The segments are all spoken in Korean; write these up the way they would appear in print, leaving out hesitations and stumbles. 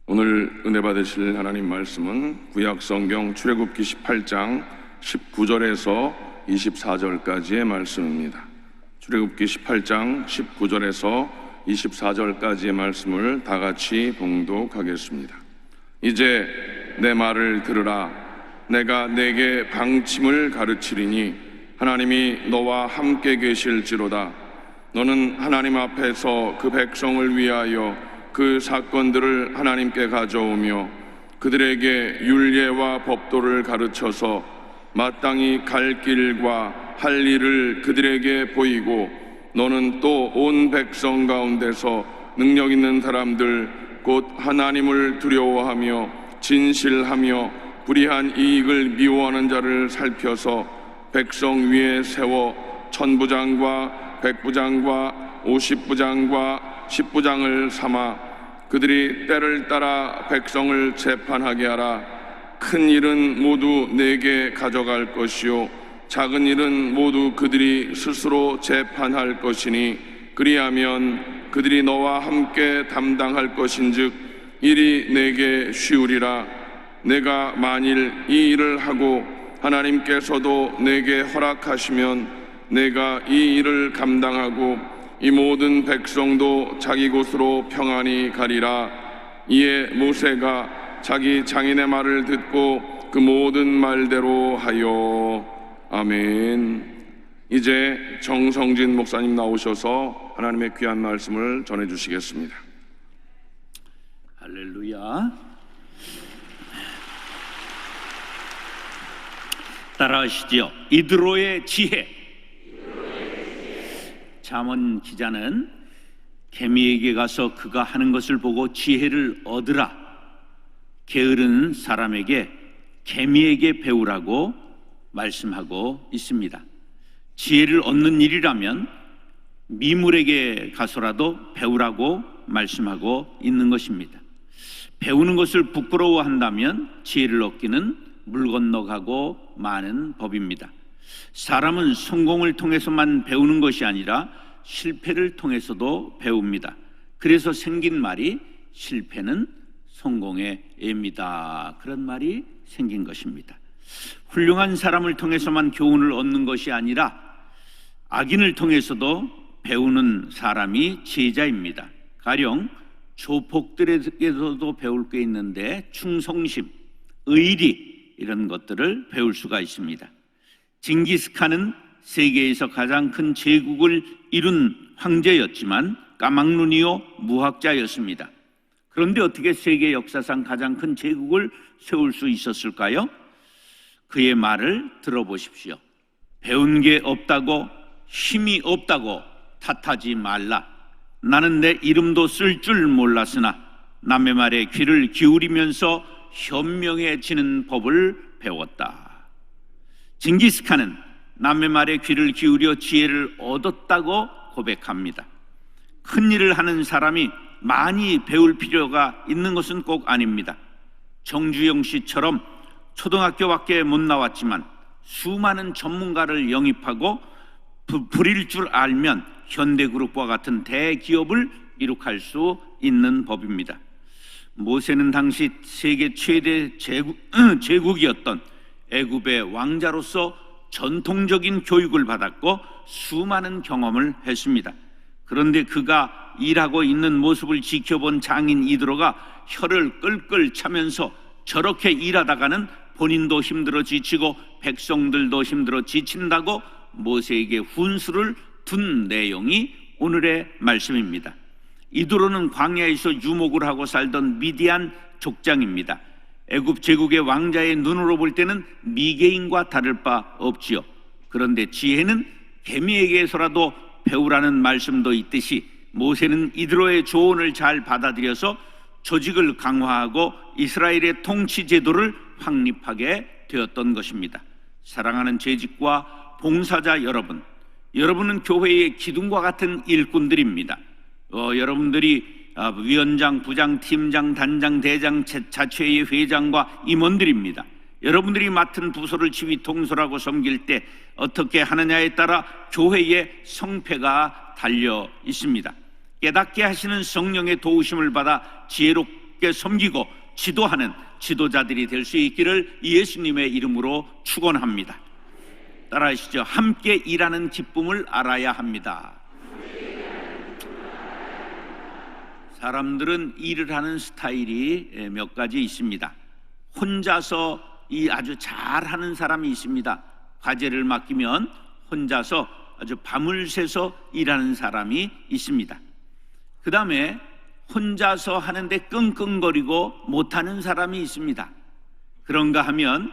오늘 은혜 받으실 하나님 말씀은 구약성경 출애굽기 18장 19절에서 24절까지의 말씀입니다. 출애굽기 18장 19절에서 24절까지의 말씀을 다 같이 봉독하겠습니다. 이제 내 말을 들으라. 내가 내게 방침을 가르치리니 하나님이 너와 함께 계실지로다. 너는 하나님 앞에서 그 백성을 위하여 그 사건들을 하나님께 가져오며 그들에게 율례와 법도를 가르쳐서 마땅히 갈 길과 할 일을 그들에게 보이고, 너는 또 온 백성 가운데서 능력 있는 사람들 곧 하나님을 두려워하며 진실하며 불의한 이익을 미워하는 자를 살펴서 백성 위에 세워 천부장과 백부장과 50부장과 10부장을 삼아 그들이 때를 따라 백성을 재판하게 하라. 큰 일은 모두 내게 가져갈 것이요 작은 일은 모두 그들이 스스로 재판할 것이니, 그리하면 그들이 너와 함께 담당할 것인즉 일이 내게 쉬우리라. 내가 만일 이 일을 하고 하나님께서도 내게 허락하시면 내가 이 일을 감당하고 이 모든 백성도 자기 곳으로 평안히 가리라. 이에 모세가 자기 장인의 말을 듣고 그 모든 말대로 하여. 아멘. 이제 정성진 목사님 나오셔서 하나님의 귀한 말씀을 전해주시겠습니다. 할렐루야. 따라하시죠. 이드로의 지혜. 잠언 기자는 개미에게 가서 그가 하는 것을 보고 지혜를 얻으라. 게으른 사람에게 개미에게 배우라고 말씀하고 있습니다. 지혜를 얻는 일이라면 미물에게 가서라도 배우라고 말씀하고 있는 것입니다. 배우는 것을 부끄러워한다면 지혜를 얻기는 물 건너가고 마는 법입니다. 사람은 성공을 통해서만 배우는 것이 아니라 실패를 통해서도 배웁니다. 그래서 생긴 말이 실패는 성공의 예입니다. 그런 말이 생긴 것입니다. 훌륭한 사람을 통해서만 교훈을 얻는 것이 아니라 악인을 통해서도 배우는 사람이 제자입니다. 가령 조폭들에게서도 배울 게 있는데 충성심, 의리 이런 것들을 배울 수가 있습니다. 징기스칸은 세계에서 가장 큰 제국을 이룬 황제였지만 까막눈이요 무학자였습니다. 그런데 어떻게 세계 역사상 가장 큰 제국을 세울 수 있었을까요? 그의 말을 들어보십시오. 배운 게 없다고, 힘이 없다고 탓하지 말라. 나는 내 이름도 쓸 줄 몰랐으나 남의 말에 귀를 기울이면서 현명해지는 법을 배웠다. 징기스칸은 남의 말에 귀를 기울여 지혜를 얻었다고 고백합니다. 큰 일을 하는 사람이 많이 배울 필요가 있는 것은 꼭 아닙니다. 정주영 씨처럼 초등학교밖에 못 나왔지만 수많은 전문가를 영입하고 부릴 줄 알면 현대그룹과 같은 대기업을 이룩할 수 있는 법입니다. 모세는 당시 세계 최대 제국이었던 애굽의 왕자로서 전통적인 교육을 받았고 수많은 경험을 했습니다. 그런데 그가 일하고 있는 모습을 지켜본 장인 이드로가 혀를 끌끌 차면서 저렇게 일하다가는 본인도 힘들어 지치고 백성들도 힘들어 지친다고 모세에게 훈수를 둔 내용이 오늘의 말씀입니다. 이드로는 광야에서 유목을 하고 살던 미디안 족장입니다. 애굽 제국의 왕자의 눈으로 볼 때는 미개인과 다를 바 없지요. 그런데 지혜는 개미에게서라도 배우라는 말씀도 있듯이 모세는 이드로의 조언을 잘 받아들여서 조직을 강화하고 이스라엘의 통치 제도를 확립하게 되었던 것입니다. 사랑하는 재직과 봉사자 여러분, 여러분은 교회의 기둥과 같은 일꾼들입니다. 여러분들이 위원장, 부장, 팀장, 단장, 대장, 자체의 회장과 임원들입니다. 여러분들이 맡은 부서를 지휘 통솔하고 섬길 때 어떻게 하느냐에 따라 교회의 성패가 달려 있습니다. 깨닫게 하시는 성령의 도우심을 받아 굳게 섬기고 지도하는 지도자들이 될 수 있기를 예수님의 이름으로 축원합니다. 따라하시죠. 함께 일하는 기쁨을 알아야 합니다. 사람들은 일을 하는 스타일이 몇 가지 있습니다. 혼자서 아주 잘하는 사람이 있습니다. 과제를 맡기면 혼자서 아주 밤을 새서 일하는 사람이 있습니다. 그 다음에 혼자서 하는데 끙끙거리고 못하는 사람이 있습니다. 그런가 하면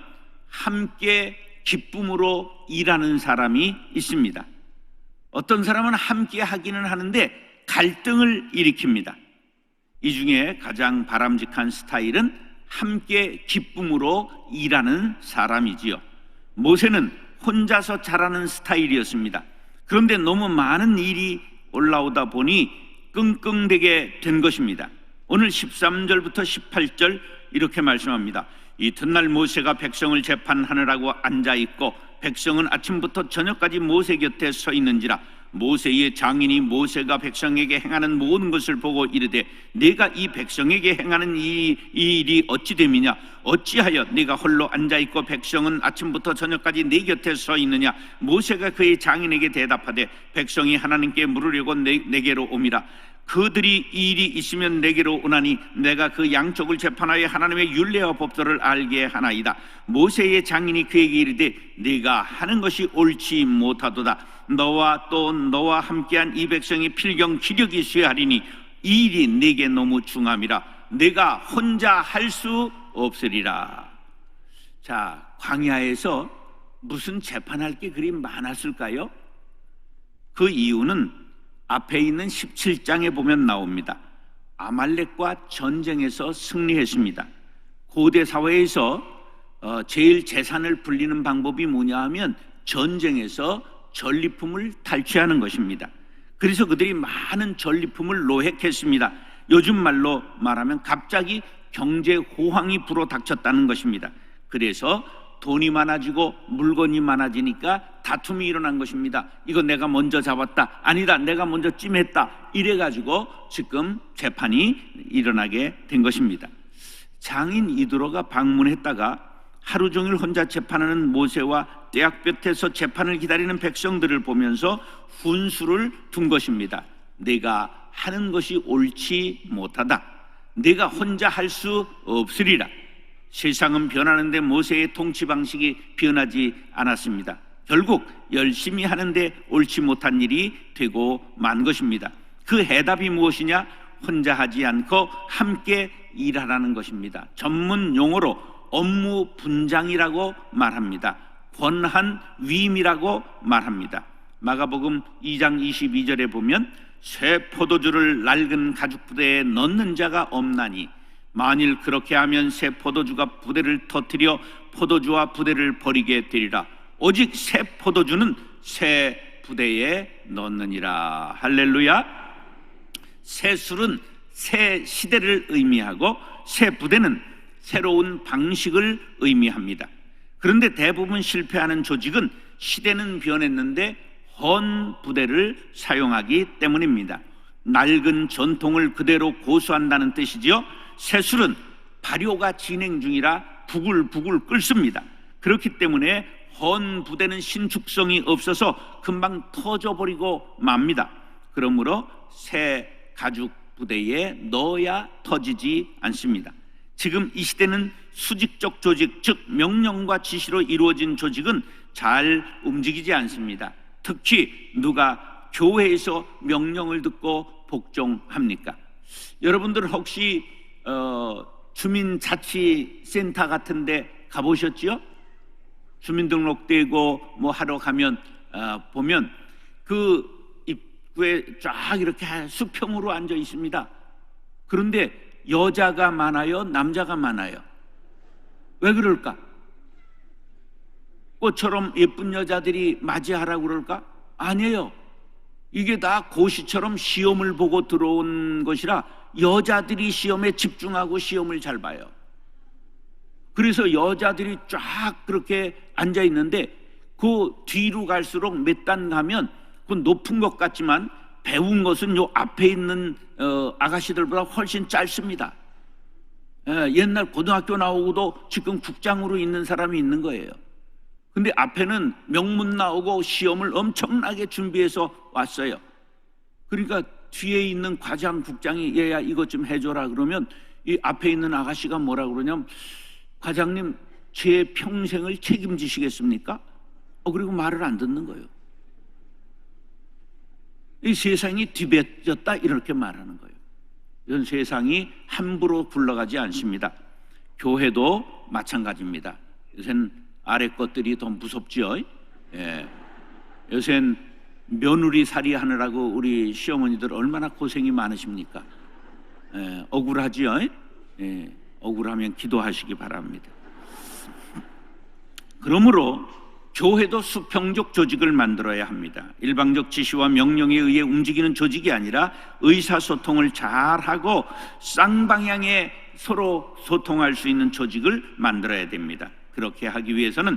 함께 기쁨으로 일하는 사람이 있습니다. 어떤 사람은 함께 하기는 하는데 갈등을 일으킵니다. 이 중에 가장 바람직한 스타일은 함께 기쁨으로 일하는 사람이지요. 모세는 혼자서 잘하는 스타일이었습니다. 그런데 너무 많은 일이 올라오다 보니 끙끙대게 된 것입니다. 오늘 13절부터 18절 이렇게 말씀합니다. 이튿날 모세가 백성을 재판하느라고 앉아있고 백성은 아침부터 저녁까지 모세 곁에 서 있는지라 모세의 장인이 모세가 백성에게 행하는 모든 것을 보고 이르되 내가 이 백성에게 행하는 이 일이 어찌 됨이냐 어찌하여 네가 홀로 앉아있고 백성은 아침부터 저녁까지 네 곁에 서 있느냐 모세가 그의 장인에게 대답하되 백성이 하나님께 물으려고 내게로 옴이라 그들이 이 일이 있으면 내게로 오나니 내가 그 양쪽을 재판하여 하나님의 율례와 법도를 알게 하나이다. 모세의 장인이 그에게 이르되 네가 하는 것이 옳지 못하도다. 너와 또 너와 함께한 이 백성이 필경 기력이 쇠하리니 이 일이 네게 너무 중함이라 내가 혼자 할 수 없으리라. 자, 광야에서 무슨 재판할 게 그리 많았을까요? 그 이유는 앞에 있는 17장에 보면 나옵니다. 아말렉과 전쟁에서 승리했습니다. 고대 사회에서 제일 재산을 불리는 방법이 뭐냐 하면 전쟁에서 전리품을 탈취하는 것입니다. 그래서 그들이 많은 전리품을 노획했습니다. 요즘 말로 말하면 갑자기 경제 호황이 불어닥쳤다는 것입니다. 그래서 돈이 많아지고 물건이 많아지니까 다툼이 일어난 것입니다. 이거 내가 먼저 잡았다, 아니다 내가 먼저 찜했다, 이래가지고 지금 재판이 일어나게 된 것입니다. 장인 이드로가 방문했다가 하루 종일 혼자 재판하는 모세와 떼약볕에서 재판을 기다리는 백성들을 보면서 훈수를 둔 것입니다. 내가 하는 것이 옳지 못하다. 내가 혼자 할 수 없으리라. 세상은 변하는데 모세의 통치 방식이 변하지 않았습니다. 결국 열심히 하는데 옳지 못한 일이 되고 만 것입니다. 그 해답이 무엇이냐? 혼자 하지 않고 함께 일하라는 것입니다. 전문 용어로 업무 분장이라고 말합니다. 권한 위임이라고 말합니다. 마가복음 2장 22절에 보면 새 포도주를 낡은 가죽 부대에 넣는 자가 없나니 만일 그렇게 하면 새 포도주가 부대를 터뜨려 포도주와 부대를 버리게 되리라. 오직 새 포도주는 새 부대에 넣느니라. 할렐루야. 새 술은 새 시대를 의미하고 새 부대는 새로운 방식을 의미합니다. 그런데 대부분 실패하는 조직은 시대는 변했는데 헌 부대를 사용하기 때문입니다. 낡은 전통을 그대로 고수한다는 뜻이지요. 새술은 발효가 진행 중이라 부글부글 끓습니다. 그렇기 때문에 헌 부대는 신축성이 없어서 금방 터져버리고 맙니다. 그러므로 새 가죽 부대에 넣어야 터지지 않습니다. 지금 이 시대는 수직적 조직, 즉 명령과 지시로 이루어진 조직은 잘 움직이지 않습니다. 특히 누가 교회에서 명령을 듣고 복종합니까? 여러분들 혹시 주민자치센터 같은 데 가보셨지요? 주민등록되고 뭐 하러 가면 보면 그 입구에 쫙 이렇게 수평으로 앉아 있습니다. 그런데 여자가 많아요? 남자가 많아요? 왜 그럴까? 꽃처럼 예쁜 여자들이 맞이하라고 그럴까? 아니에요. 이게 다 고시처럼 시험을 보고 들어온 것이라 여자들이 시험에 집중하고 시험을 잘 봐요. 그래서 여자들이 쫙 그렇게 앉아 있는데 그 뒤로 갈수록 몇 단 가면 그 높은 것 같지만 배운 것은 요 앞에 있는 아가씨들보다 훨씬 짧습니다. 옛날 고등학교 나오고도 지금 국장으로 있는 사람이 있는 거예요. 근데 앞에는 명문 나오고 시험을 엄청나게 준비해서 왔어요. 그러니까 뒤에 있는 과장 국장이 얘야 이것 좀 해줘라 그러면 이 앞에 있는 아가씨가 뭐라 그러냐면 과장님 제 평생을 책임지시겠습니까? 그리고 말을 안 듣는 거예요. 이 세상이 뒤베졌다 이렇게 말하는 거예요. 이런 세상이 함부로 굴러가지 않습니다. 교회도 마찬가지입니다. 요새는 아래 것들이 더 무섭죠. 요새는 며느리 살이 하느라고 우리 시어머니들 얼마나 고생이 많으십니까? 억울하지요. 억울하면 기도하시기 바랍니다. 그러므로 교회도 수평적 조직을 만들어야 합니다. 일방적 지시와 명령에 의해 움직이는 조직이 아니라 의사소통을 잘하고 쌍방향에 서로 소통할 수 있는 조직을 만들어야 됩니다. 그렇게 하기 위해서는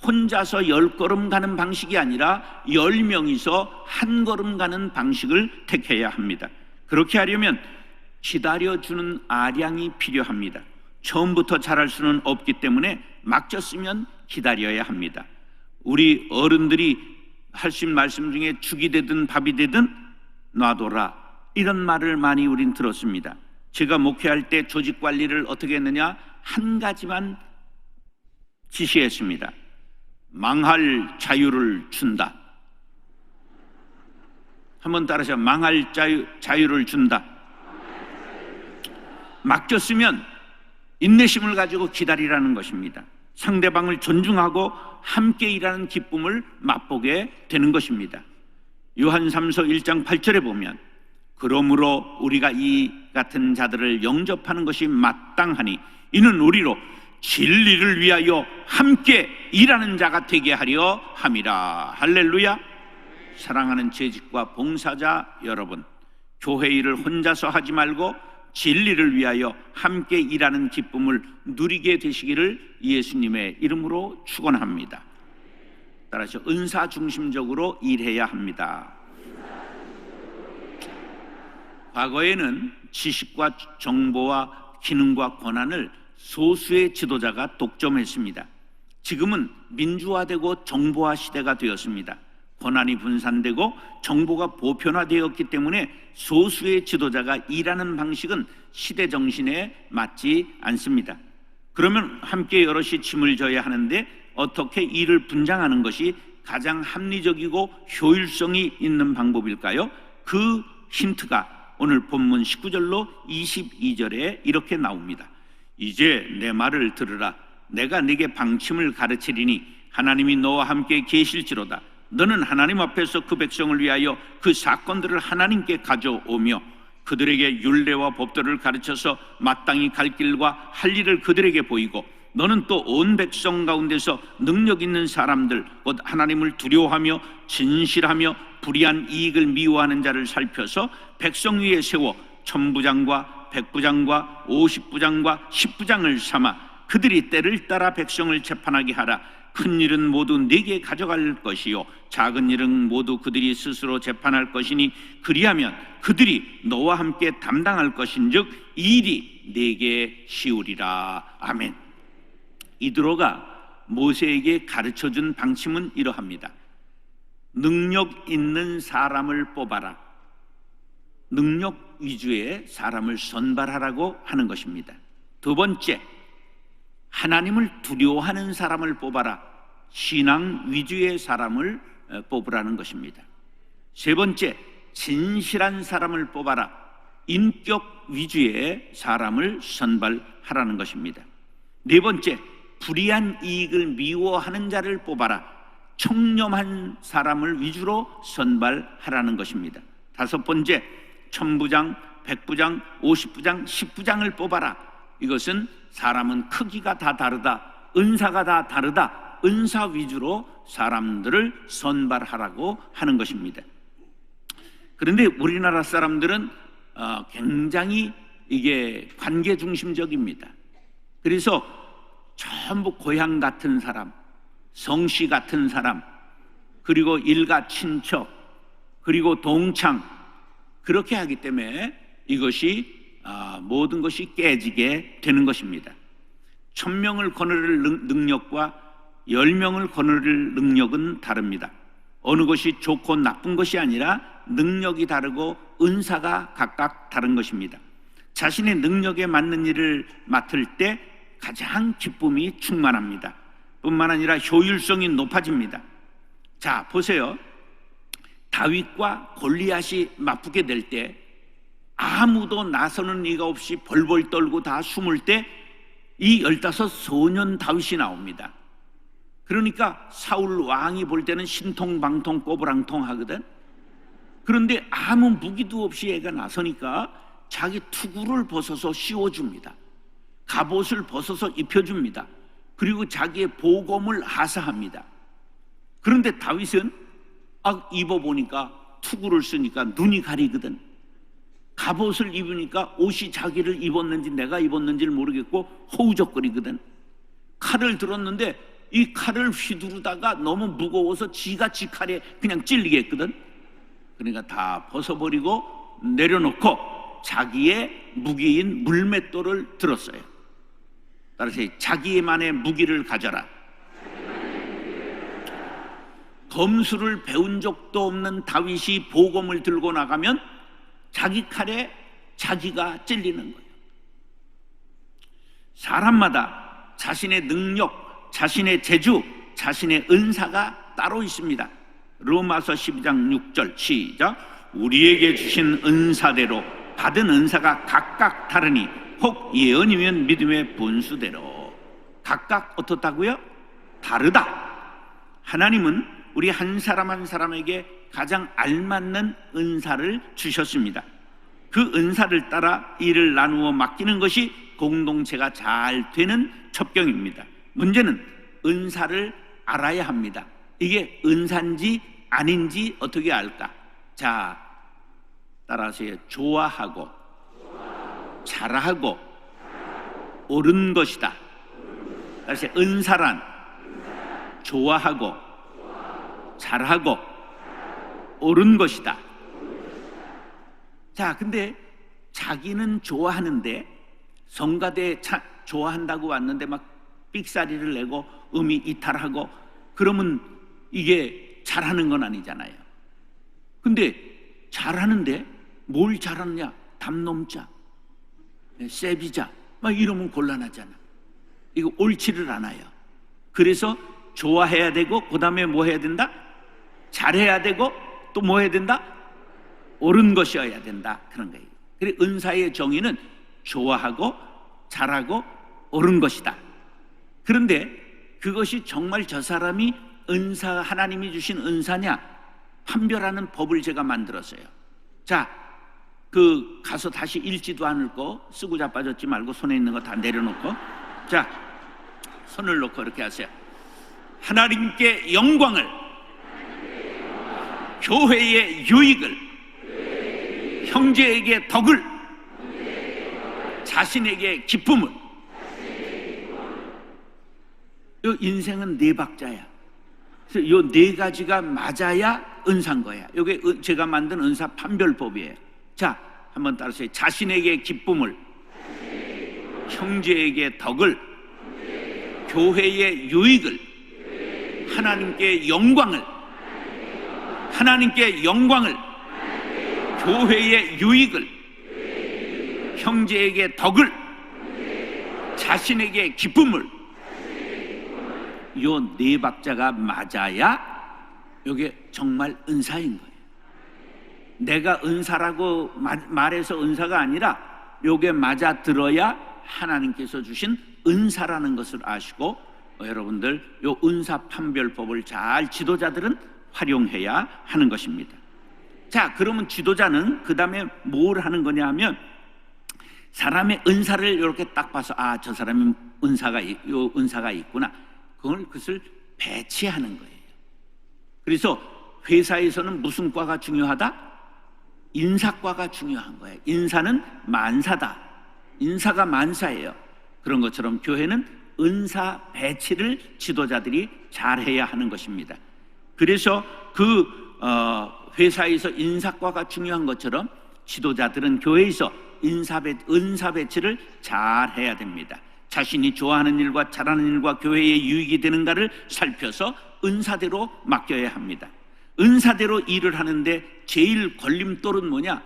혼자서 10걸음 가는 방식이 아니라 10명이서 한 걸음 가는 방식을 택해야 합니다. 그렇게 하려면 기다려주는 아량이 필요합니다. 처음부터 잘할 수는 없기 때문에 맡겼으면 기다려야 합니다. 우리 어른들이 하신 말씀 중에 죽이 되든 밥이 되든 놔둬라 이런 말을 많이 우린 들었습니다. 제가 목회할 때 조직 관리를 어떻게 했느냐? 한 가지만 지시했습니다. 망할 자유를 준다. 한번 따라서 망할 자유를 준다. 맡겼으면 인내심을 가지고 기다리라는 것입니다. 상대방을 존중하고 함께 일하는 기쁨을 맛보게 되는 것입니다. 요한 3서 1장 8절에 보면 그러므로 우리가 이 같은 자들을 영접하는 것이 마땅하니 이는 우리로 진리를 위하여 함께 일하는 자가 되게 하려 함이라. 할렐루야. 사랑하는 재직과 봉사자 여러분, 교회 일을 혼자서 하지 말고 진리를 위하여 함께 일하는 기쁨을 누리게 되시기를 예수님의 이름으로 축원합니다. 따라서 은사 중심적으로 일해야 합니다. 과거에는 지식과 정보와 기능과 권한을 소수의 지도자가 독점했습니다. 지금은 민주화되고 정보화 시대가 되었습니다. 권한이 분산되고 정보가 보편화되었기 때문에 소수의 지도자가 일하는 방식은 시대 정신에 맞지 않습니다. 그러면 함께 여럿이 짐을 져야 하는데 어떻게 일을 분장하는 것이 가장 합리적이고 효율성이 있는 방법일까요? 그 힌트가 오늘 본문 19절로 22절에 이렇게 나옵니다. 이제 내 말을 들으라. 내가 네게 방침을 가르치리니 하나님이 너와 함께 계실지로다. 너는 하나님 앞에서 그 백성을 위하여 그 사건들을 하나님께 가져오며 그들에게 율례와 법도를 가르쳐서 마땅히 갈 길과 할 일을 그들에게 보이고 너는 또 온 백성 가운데서 능력 있는 사람들 곧 하나님을 두려워하며 진실하며 불의한 이익을 미워하는 자를 살펴서 백성 위에 세워 천부장과 백부장과 50부장과 10부장을 삼아 그들이 때를 따라 백성을 재판하게 하라. 큰 일은 모두 네게 가져갈 것이요 작은 일은 모두 그들이 스스로 재판할 것이니 그리하면 그들이 너와 함께 담당할 것인즉 이 일이 네게 쉬우리라. 아멘. 이드로가 모세에게 가르쳐준 방침은 이러합니다. 능력 있는 사람을 뽑아라. 능력 위주의 사람을 선발하라고 하는 것입니다. 두 번째, 하나님을 두려워하는 사람을 뽑아라. 신앙 위주의 사람을 뽑으라는 것입니다. 세 번째, 진실한 사람을 뽑아라. 인격 위주의 사람을 선발하라는 것입니다. 네 번째, 불의한 이익을 미워하는 자를 뽑아라. 청렴한 사람을 위주로 선발하라는 것입니다. 다섯 번째, 천부장, 백부장, 50부장, 10부장을 뽑아라. 이것은 사람은 크기가 다 다르다, 은사가 다 다르다, 은사 위주로 사람들을 선발하라고 하는 것입니다. 그런데 우리나라 사람들은 굉장히 이게 관계 중심적입니다. 그래서 전부 고향 같은 사람, 성씨 같은 사람, 그리고 일가 친척, 그리고 동창, 그렇게 하기 때문에 이것이 모든 것이 깨지게 되는 것입니다. 1000명을 거느릴 능력과 10명을 거느릴 능력은 다릅니다. 어느 것이 좋고 나쁜 것이 아니라 능력이 다르고 은사가 각각 다른 것입니다. 자신의 능력에 맞는 일을 맡을 때 가장 기쁨이 충만합니다. 뿐만 아니라 효율성이 높아집니다. 자, 보세요. 다윗과 골리앗이 맞붙게 될 때 아무도 나서는 이가 없이 벌벌 떨고 다 숨을 때 이 15 소년 다윗이 나옵니다. 그러니까 사울 왕이 볼 때는 신통방통 꼬부랑통 하거든. 그런데 아무 무기도 없이 애가 나서니까 자기 투구를 벗어서 씌워줍니다. 갑옷을 벗어서 입혀줍니다. 그리고 자기의 보검을 하사합니다. 그런데 다윗은 입어보니까 투구를 쓰니까 눈이 가리거든. 갑옷을 입으니까 옷이 자기를 입었는지 내가 입었는지를 모르겠고 허우적거리거든. 칼을 들었는데 이 칼을 휘두르다가 너무 무거워서 지가 지 칼에 그냥 찔리겠거든. 그러니까 다 벗어버리고 내려놓고 자기의 무기인 물맷돌을 들었어요. 따라서 자기만의 무기를 가져라. 검술을 배운 적도 없는 다윗이 보검을 들고 나가면 자기 칼에 자기가 찔리는 거예요. 사람마다 자신의 능력, 자신의 재주, 자신의 은사가 따로 있습니다. 로마서 12장 6절 시작. 우리에게 주신 은사대로 받은 은사가 각각 다르니 혹 예언이면 믿음의 본수대로. 각각 어떻다고요? 다르다. 하나님은 우리 한 사람 한 사람에게 가장 알맞는 은사를 주셨습니다. 그 은사를 따라 일을 나누어 맡기는 것이 공동체가 잘 되는 첩경입니다. 문제는 은사를 알아야 합니다. 이게 은사인지 아닌지 어떻게 알까? 자, 따라하세요. 좋아하고 잘하고 옳은 것이다. 따라서 은사란 좋아하고 잘하고 옳은 것이다. 자, 근데 자기는 좋아하는데 성가대 좋아한다고 왔는데 막 삑사리를 내고 음이 이탈하고 그러면 이게 잘하는 건 아니잖아요. 근데 잘하는데 뭘 잘하느냐? 담nom자, 세비자 막 이러면 곤란하잖아. 이거 옳지를 않아요. 그래서 좋아해야 되고 그 다음에 뭐 해야 된다? 잘해야 되고 또 뭐 해야 된다? 옳은 것이어야 된다. 그런 거예요. 그래 은사의 정의는 좋아하고 잘하고 옳은 것이다. 그런데 그것이 정말 저 사람이 은사, 하나님이 주신 은사냐 판별하는 법을 제가 만들었어요. 자, 그 가서 다시 읽지도 않을 거 쓰고 자빠졌지 말고 손에 있는 거 다 내려놓고 자, 손을 놓고 이렇게 하세요. 하나님께 영광을, 교회의 유익을, 형제에게 덕을, 자신에게 기쁨을. 이 인생은 네 박자야. 그래서 이 네 가지가 맞아야 은사인 거야. 이게 제가 만든 은사 판별법이에요. 자, 한번 따라서요. 자신에게 기쁨을, 형제에게 덕을, 교회의 유익을, 하나님께 영광을, 하나님께 영광을, 교회의 유익을, 형제에게 덕을, 자신에게 기쁨을. 요 네 박자가 맞아야 이게 정말 은사인 거예요. 내가 은사라고 말해서 은사가 아니라 요게 맞아 들어야 하나님께서 주신 은사라는 것을 아시고 여러분들 요 은사 판별법을 잘 지도자들은 활용해야 하는 것입니다. 자, 그러면 지도자는 그 다음에 뭘 하는 거냐 하면 사람의 은사를 이렇게 딱 봐서 아, 저 사람이 요 은사가 있구나. 그것을 배치하는 거예요. 그래서 회사에서는 무슨 과가 중요하다? 인사과가 중요한 거예요. 인사는 만사다. 인사가 만사예요. 그런 것처럼 교회는 은사 배치를 지도자들이 잘해야 하는 것입니다. 그래서 그 회사에서 인사과가 중요한 것처럼 지도자들은 교회에서 은사 배치를 잘 해야 됩니다. 자신이 좋아하는 일과 잘하는 일과 교회에 유익이 되는가를 살펴서 은사대로 맡겨야 합니다. 은사대로 일을 하는데 제일 걸림돌은 뭐냐?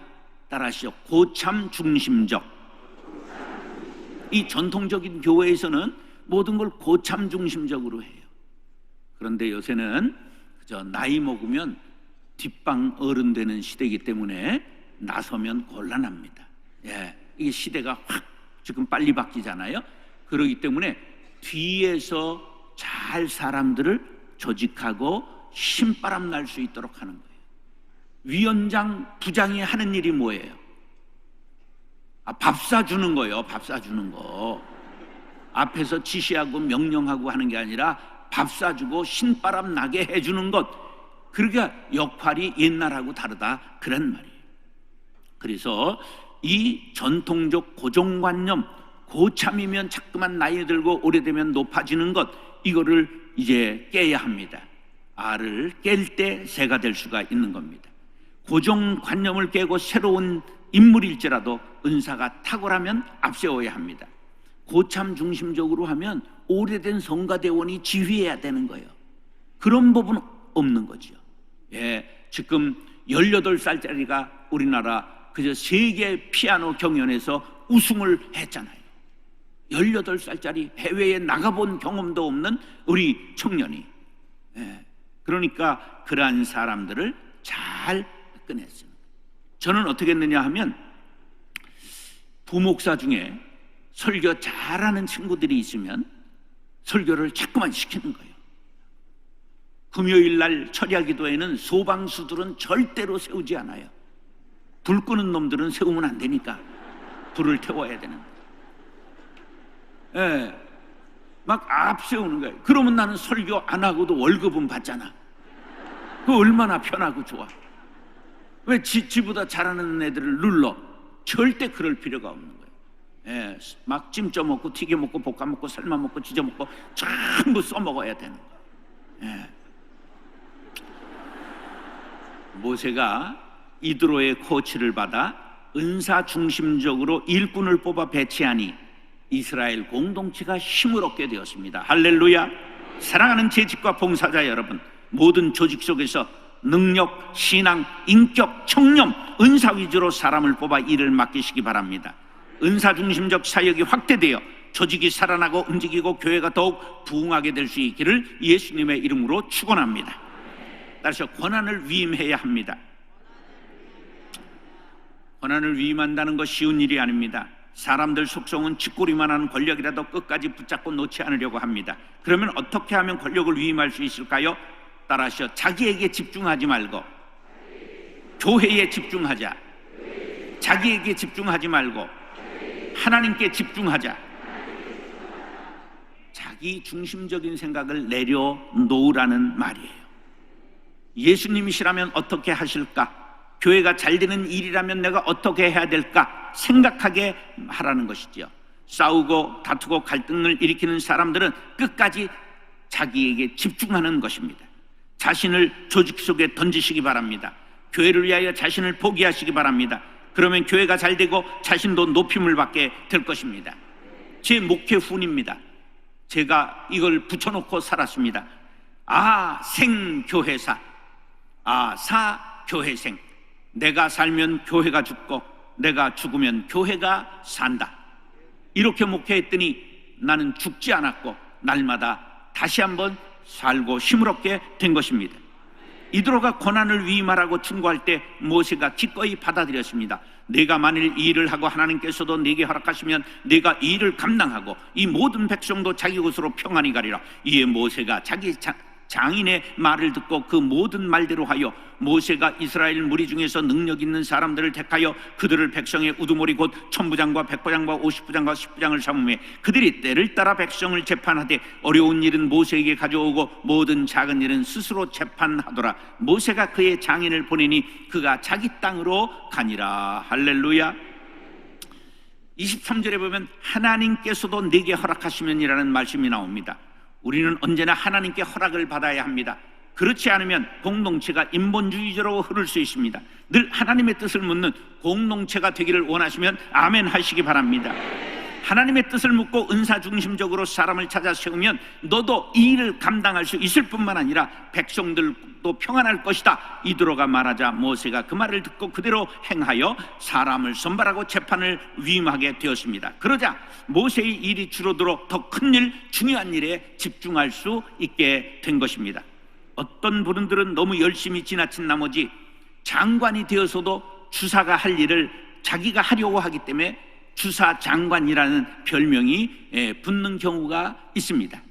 따라하시죠. 고참 중심적. 이 전통적인 교회에서는 모든 걸 고참 중심적으로 해요. 그런데 요새는 그저 나이 먹으면 뒷방 어른 되는 시대이기 때문에 나서면 곤란합니다. 이게 시대가 확 지금 빨리 바뀌잖아요. 그렇기 때문에 뒤에서 잘 사람들을 조직하고 신바람 날 수 있도록 하는 거예요. 위원장, 부장이 하는 일이 뭐예요? 밥 사주는 거예요. 밥 사주는 거. 앞에서 지시하고 명령하고 하는 게 아니라 밥 사주고 신바람 나게 해주는 것. 그러니까 역할이 옛날하고 다르다 그런 말이에요. 그래서 이 전통적 고정관념, 고참이면 자꾸만 나이 들고 오래되면 높아지는 것, 이거를 이제 깨야 합니다. 알을 깰 때 새가 될 수가 있는 겁니다. 고정관념을 깨고 새로운 인물일지라도 은사가 탁월하면 앞세워야 합니다. 고참 중심적으로 하면 오래된 성가대원이 지휘해야 되는 거예요. 그런 법은 없는 거죠. 지금 18살짜리가 우리나라 그저 세계 피아노 경연에서 우승을 했잖아요. 18살짜리 해외에 나가본 경험도 없는 우리 청년이. 그러니까 그러한 사람들을 잘 꺼냈습니다. 저는 어떻게 했느냐 하면 부목사 중에 설교 잘하는 친구들이 있으면 설교를 자꾸만 시키는 거예요. 금요일 날 철야 기도에는 소방수들은 절대로 세우지 않아요. 불 끄는 놈들은 세우면 안 되니까 불을 태워야 되는 거예요. 막 앞세우는 거예요. 그러면 나는 설교 안 하고도 월급은 받잖아. 그 얼마나 편하고 좋아. 왜 지보다 잘하는 애들을 눌러? 절대 그럴 필요가 없는 거예요. 막 찜쪄 먹고 튀겨 먹고 볶아 먹고 삶아 먹고 지져 먹고 전부 써먹어야 되는 거예요. 모세가 이드로의 코치를 받아 은사 중심적으로 일꾼을 뽑아 배치하니 이스라엘 공동체가 힘을 얻게 되었습니다. 할렐루야. 사랑하는 재직과 봉사자 여러분, 모든 조직 속에서 능력, 신앙, 인격, 청렴, 은사 위주로 사람을 뽑아 일을 맡기시기 바랍니다. 은사 중심적 사역이 확대되어 조직이 살아나고 움직이고 교회가 더욱 부흥하게 될 수 있기를 예수님의 이름으로 축원합니다. 따라서 권한을 위임해야 합니다. 권한을 위임한다는 것 쉬운 일이 아닙니다. 사람들 속성은 쥐꼬리만 하는 권력이라도 끝까지 붙잡고 놓지 않으려고 합니다. 그러면 어떻게 하면 권력을 위임할 수 있을까요? 따라서 자기에게 집중하지 말고 교회에 집중하자. 자기에게 집중하지 말고 하나님께 집중하자. 자기 중심적인 생각을 내려놓으라는 말이에요. 예수님이시라면 어떻게 하실까? 교회가 잘 되는 일이라면 내가 어떻게 해야 될까? 생각하게 하라는 것이죠. 싸우고 다투고 갈등을 일으키는 사람들은 끝까지 자기에게 집중하는 것입니다. 자신을 조직 속에 던지시기 바랍니다. 교회를 위하여 자신을 포기하시기 바랍니다. 그러면 교회가 잘 되고 자신도 높임을 받게 될 것입니다. 제 목회 훈입니다. 제가 이걸 붙여놓고 살았습니다. 생교회사, 사교회생. 내가 살면 교회가 죽고 내가 죽으면 교회가 산다. 이렇게 목회했더니 나는 죽지 않았고 날마다 다시 한번 살고 힘을 얻게 된 것입니다. 이드로가 고난을 위임하라고 충고할 때 모세가 기꺼이 받아들였습니다. 내가 만일 이 일을 하고 하나님께서도 내게 허락하시면 내가 이 일을 감당하고 이 모든 백성도 자기 곳으로 평안히 가리라. 이에 모세가 자기 장인의 말을 듣고 그 모든 말대로 하여 모세가 이스라엘 무리 중에서 능력 있는 사람들을 택하여 그들을 백성의 우두머리 곧 천부장과 백부장과 50부장과 10부장을 삼음해 그들이 때를 따라 백성을 재판하되 어려운 일은 모세에게 가져오고 모든 작은 일은 스스로 재판하더라. 모세가 그의 장인을 보내니 그가 자기 땅으로 가니라. 할렐루야. 23절에 보면 하나님께서도 내게 허락하시면이라는 말씀이 나옵니다. 우리는 언제나 하나님께 허락을 받아야 합니다. 그렇지 않으면 공동체가 인본주의적으로 흐를 수 있습니다. 늘 하나님의 뜻을 묻는 공동체가 되기를 원하시면 아멘 하시기 바랍니다. 하나님의 뜻을 묻고 은사 중심적으로 사람을 찾아 세우면 너도 이 일을 감당할 수 있을 뿐만 아니라 백성들도 평안할 것이다. 이드로가 말하자 모세가 그 말을 듣고 그대로 행하여 사람을 선발하고 재판을 위임하게 되었습니다. 그러자 모세의 일이 줄어들어 더 큰 일, 중요한 일에 집중할 수 있게 된 것입니다. 어떤 분들은 너무 열심히 지나친 나머지 장관이 되어서도 주사가 할 일을 자기가 하려고 하기 때문에 주사 장관이라는 별명이 붙는 경우가 있습니다.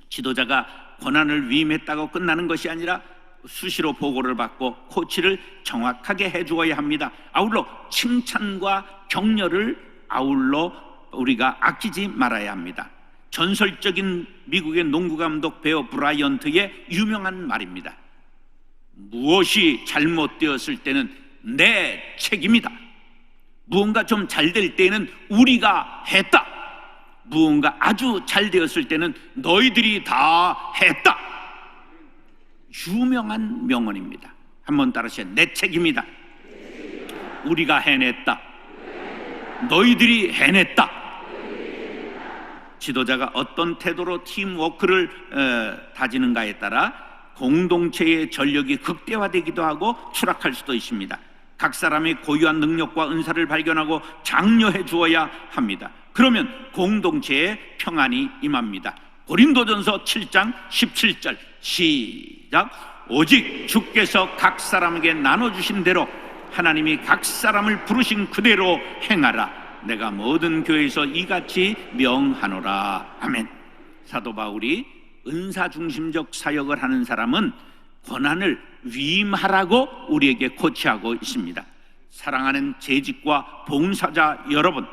지도자가 권한을 위임했다고 끝나는 것이 아니라 수시로 보고를 받고 코치를 정확하게 해주어야 합니다. 아울러 칭찬과 격려를 아울러 우리가 아끼지 말아야 합니다. 전설적인 미국의 농구 감독 베어 브라이언트의 유명한 말입니다. 무엇이 잘못되었을 때는 내 책임이다. 무언가 좀 잘 될 때는 우리가 했다. 무언가 아주 잘 되었을 때는 너희들이 다 했다. 유명한 명언입니다. 한번 따라하세요. 내 책임이다. 우리가 해냈다. 너희들이 해냈다. 지도자가 어떤 태도로 팀워크를 다지는가에 따라 공동체의 전력이 극대화되기도 하고 추락할 수도 있습니다. 각 사람의 고유한 능력과 은사를 발견하고 장려해 주어야 합니다. 그러면 공동체에 평안이 임합니다. 고린도전서 7장 17절 시작. 오직 주께서 각 사람에게 나눠주신 대로 하나님이 각 사람을 부르신 그대로 행하라. 내가 모든 교회에서 이같이 명하노라. 아멘. 사도 바울이 은사 중심적 사역을 하는 사람은 권한을 위임하라고 우리에게 코치하고 있습니다. 사랑하는 재직과 봉사자 여러분,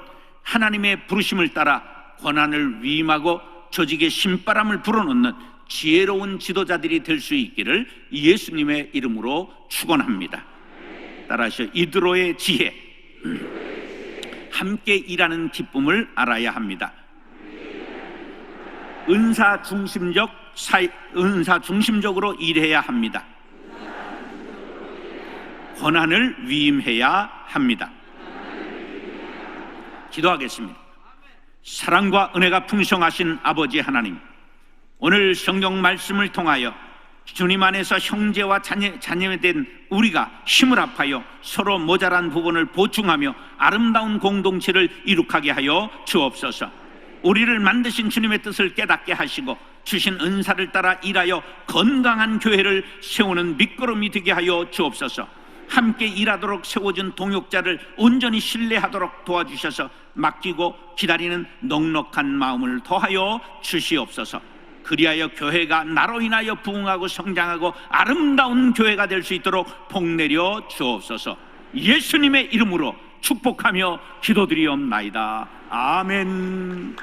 하나님의 부르심을 따라 권한을 위임하고 조직의 신바람을 불어넣는 지혜로운 지도자들이 될 수 있기를 예수님의 이름으로 축원합니다. 따라하시오. 이드로의 지혜, 함께 일하는 기쁨을 알아야 합니다. 은사 중심적으로 일해야 합니다. 권한을 위임해야 합니다. 기도하겠습니다. 사랑과 은혜가 풍성하신 아버지 하나님, 오늘 성경 말씀을 통하여 주님 안에서 형제와 자녀된 우리가 힘을 합하여 서로 모자란 부분을 보충하며 아름다운 공동체를 이룩하게 하여 주옵소서. 우리를 만드신 주님의 뜻을 깨닫게 하시고 주신 은사를 따라 일하여 건강한 교회를 세우는 밑거름이 되게 하여 주옵소서. 함께 일하도록 세워준 동역자를 온전히 신뢰하도록 도와주셔서 맡기고 기다리는 넉넉한 마음을 더하여 주시옵소서. 그리하여 교회가 나로 인하여 부흥하고 성장하고 아름다운 교회가 될 수 있도록 복내려 주옵소서. 예수님의 이름으로 축복하며 기도드리옵나이다. 아멘.